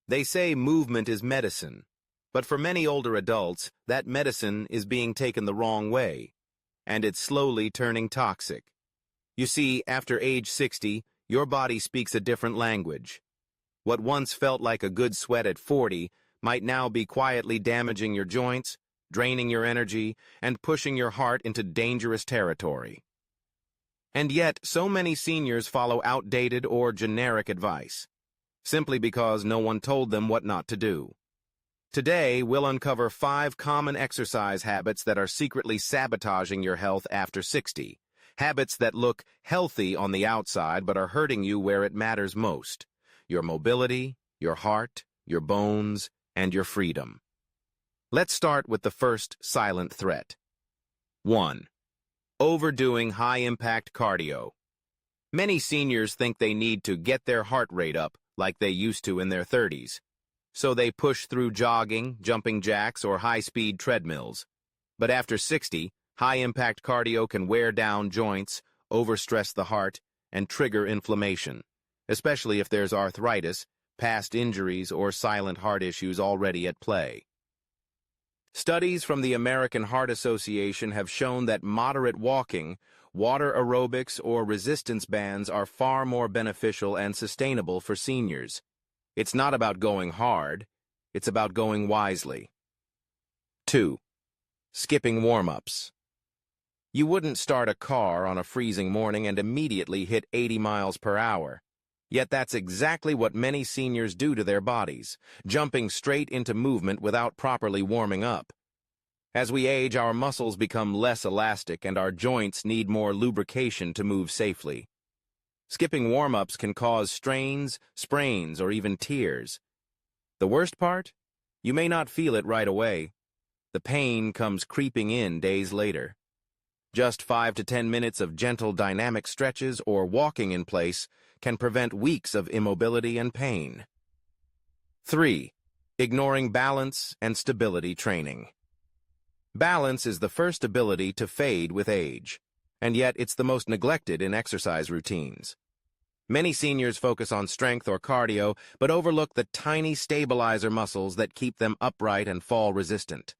They say movement is medicine, but for many older adults, that medicine is being taken the wrong way, and it's slowly turning toxic. You see, after age 60, your body speaks a different language. What once felt like a good sweat at 40 might now be quietly damaging your joints, draining your energy, and pushing your heart into dangerous territory. And yet, so many seniors follow outdated or generic advice, simply because no one told them what not to do. Today, we'll uncover 5 common exercise habits that are secretly sabotaging your health after 60. Habits that look healthy on the outside but are hurting you where it matters most: your mobility, your heart, your bones, and your freedom. Let's start with the first silent threat. 1. Overdoing high-impact cardio. Many seniors think they need to get their heart rate up like they used to in their 30s. So they push through jogging, jumping jacks, or high-speed treadmills. But after 60, high-impact cardio can wear down joints, overstress the heart, and trigger inflammation, especially if there's arthritis, past injuries, or silent heart issues already at play. Studies from the American Heart Association have shown that moderate walking, water aerobics, or resistance bands are far more beneficial and sustainable for seniors. It's not about going hard, it's about going wisely. 2. Skipping warm-ups. You wouldn't start a car on a freezing morning and immediately hit 80 miles per hour. Yet that's exactly what many seniors do to their bodies, jumping straight into movement without properly warming up. As we age, our muscles become less elastic and our joints need more lubrication to move safely. Skipping warm-ups can cause strains, sprains, or even tears. The worst part? You may not feel it right away. The pain comes creeping in days later. Just 5 to 10 minutes of gentle dynamic stretches or walking in place can prevent weeks of immobility and pain. 3. Ignoring balance and stability training. Balance is the first ability to fade with age, and yet it's the most neglected in exercise routines. Many seniors focus on strength or cardio, but overlook the tiny stabilizer muscles that keep them upright and fall-resistant.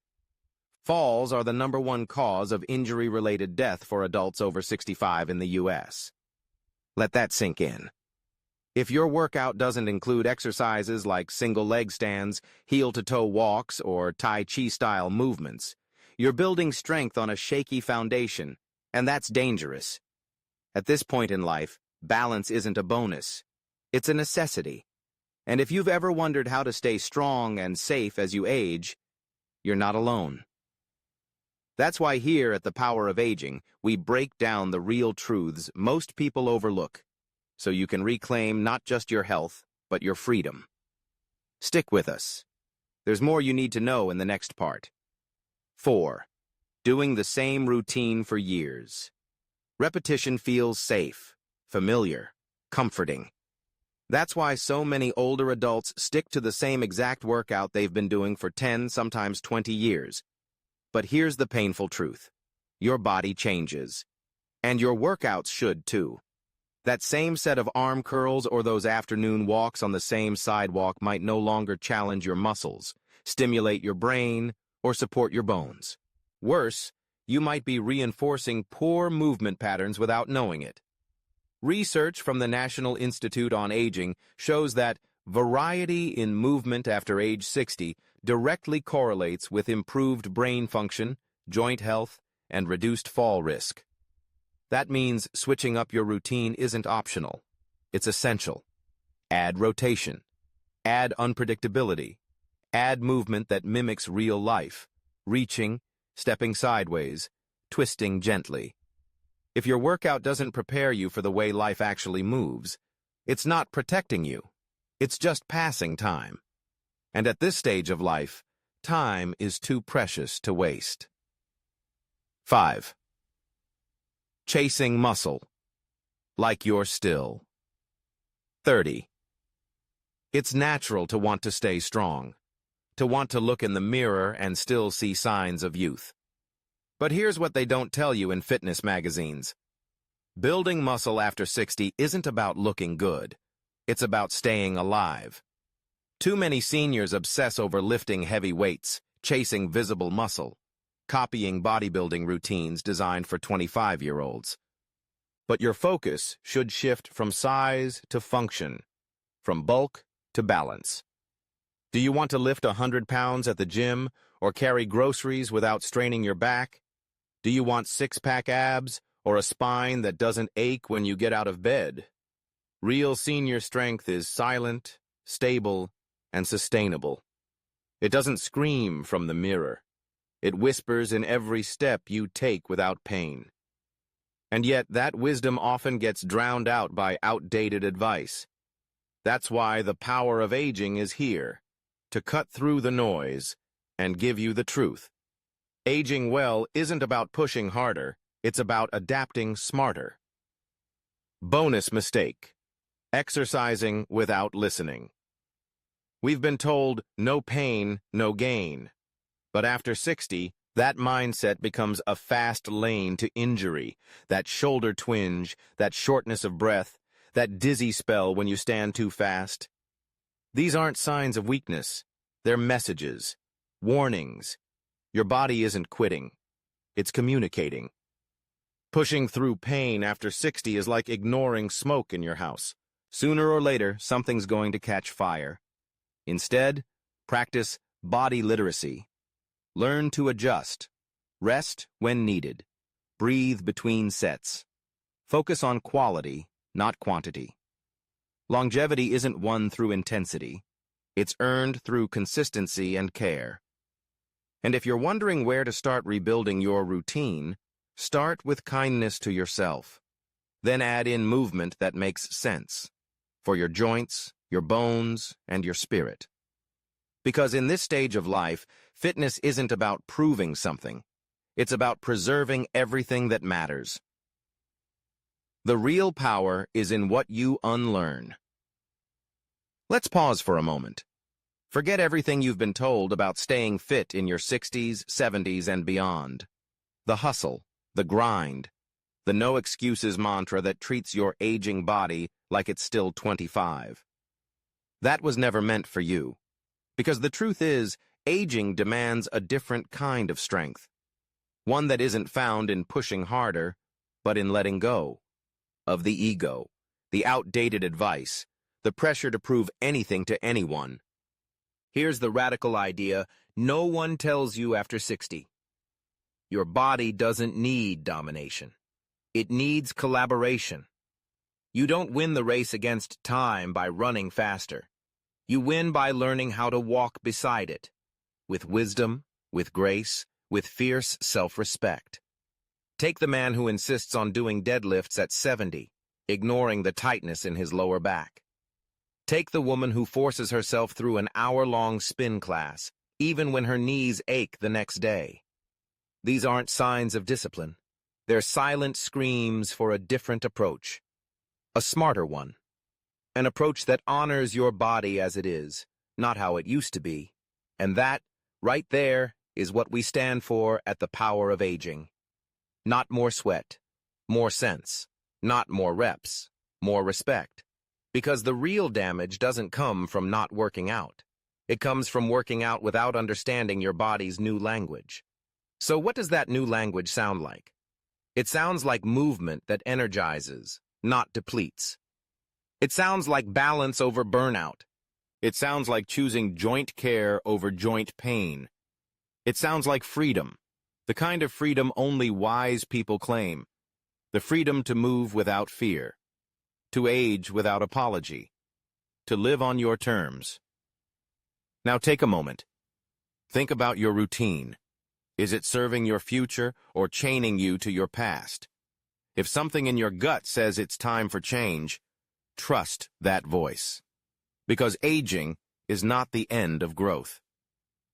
Falls are the #1 cause of injury-related death for adults over 65 in the U.S. Let that sink in. If your workout doesn't include exercises like single leg stands, heel-to-toe walks, or Tai Chi-style movements, you're building strength on a shaky foundation, and that's dangerous. At this point in life, balance isn't a bonus. It's a necessity. And if you've ever wondered how to stay strong and safe as you age, you're not alone. That's why here at The Power of Aging, we break down the real truths most people overlook, so you can reclaim not just your health, but your freedom. Stick with us. There's more you need to know in the next part. 4. Doing the same routine for years. Repetition feels safe, familiar, comforting. That's why so many older adults stick to the same exact workout they've been doing for 10, sometimes 20 years. But here's the painful truth. Your body changes. And your workouts should too. That same set of arm curls or those afternoon walks on the same sidewalk might no longer challenge your muscles, stimulate your brain, or support your bones. Worse, you might be reinforcing poor movement patterns without knowing it. Research from the National Institute on Aging shows that variety in movement after age 60 directly correlates with improved brain function, joint health, and reduced fall risk. That means switching up your routine isn't optional. It's essential. Add rotation. Add unpredictability. Add movement that mimics real life, reaching, stepping sideways, twisting gently. If your workout doesn't prepare you for the way life actually moves, it's not protecting you. It's just passing time. And at this stage of life, time is too precious to waste. 5. Chasing muscle, like you're still 30. It's natural to want to stay strong, to want to look in the mirror and still see signs of youth. But here's what they don't tell you in fitness magazines. Building muscle after 60 isn't about looking good. It's about staying alive. Too many seniors obsess over lifting heavy weights, chasing visible muscle, copying bodybuilding routines designed for 25-year-olds. But your focus should shift from size to function, from bulk to balance. Do you want to lift 100 pounds at the gym or carry groceries without straining your back? Do you want six-pack abs or a spine that doesn't ache when you get out of bed? Real senior strength is silent, stable, and sustainable. It doesn't scream from the mirror. It whispers in every step you take without pain. And yet that wisdom often gets drowned out by outdated advice. That's why the power of aging is here, to cut through the noise and give you the truth. Aging well isn't about pushing harder, it's about adapting smarter. Bonus mistake: exercising without listening. We've been told, no pain, no gain. But after 60, that mindset becomes a fast lane to injury, that shoulder twinge, that shortness of breath, that dizzy spell when you stand too fast. These aren't signs of weakness. They're messages, warnings. Your body isn't quitting. It's communicating. Pushing through pain after 60 is like ignoring smoke in your house. Sooner or later, something's going to catch fire. Instead, practice body literacy. Learn to adjust. Rest when needed. Breathe between sets. Focus on quality, not quantity. Longevity isn't won through intensity. It's earned through consistency and care. And if you're wondering where to start rebuilding your routine, start with kindness to yourself. Then add in movement that makes sense for your joints, your bones, and your spirit. Because in this stage of life, fitness isn't about proving something. It's about preserving everything that matters. The real power is in what you unlearn. Let's pause for a moment. Forget everything you've been told about staying fit in your 60s, 70s, and beyond. The hustle, the grind, the no excuses mantra that treats your aging body like it's still 25. That was never meant for you. Because the truth is, aging demands a different kind of strength. One that isn't found in pushing harder, but in letting go. Of the ego, the outdated advice, the pressure to prove anything to anyone. Here's the radical idea no one tells you after 60. Your body doesn't need domination. It needs collaboration. You don't win the race against time by running faster. You win by learning how to walk beside it, with wisdom, with grace, with fierce self-respect. Take the man who insists on doing deadlifts at 70, ignoring the tightness in his lower back. Take the woman who forces herself through an hour-long spin class, even when her knees ache the next day. These aren't signs of discipline. They're silent screams for a different approach. A smarter one. An approach that honors your body as it is, not how it used to be. And that, right there, is what we stand for at the Power of Aging. Not more sweat, more sense. Not more reps, more respect. Because the real damage doesn't come from not working out. It comes from working out without understanding your body's new language. So what does that new language sound like? It sounds like movement that energizes, not depletes. It sounds like balance over burnout. It sounds like choosing joint care over joint pain. It sounds like freedom, the kind of freedom only wise people claim. The freedom to move without fear, to age without apology, to live on your terms. Now take a moment. Think about your routine. Is it serving your future or chaining you to your past? If something in your gut says it's time for change, trust that voice. Because aging is not the end of growth.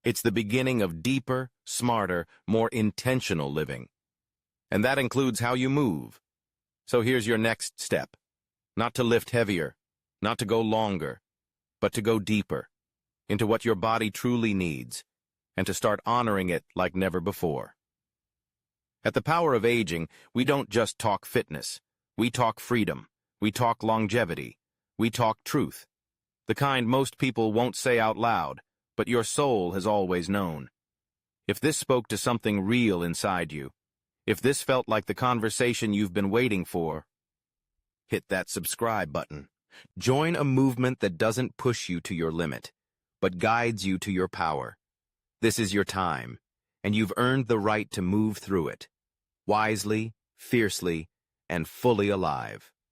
It's the beginning of deeper, smarter, more intentional living. And that includes how you move. So here's your next step. Not to lift heavier, not to go longer, but to go deeper into what your body truly needs and to start honoring it like never before. At the Power of Aging, we don't just talk fitness. We talk freedom. We talk longevity. We talk truth. The kind most people won't say out loud, but your soul has always known. If this spoke to something real inside you, if this felt like the conversation you've been waiting for, hit that subscribe button. Join a movement that doesn't push you to your limit, but guides you to your power. This is your time, and you've earned the right to move through it, wisely, fiercely, and fully alive.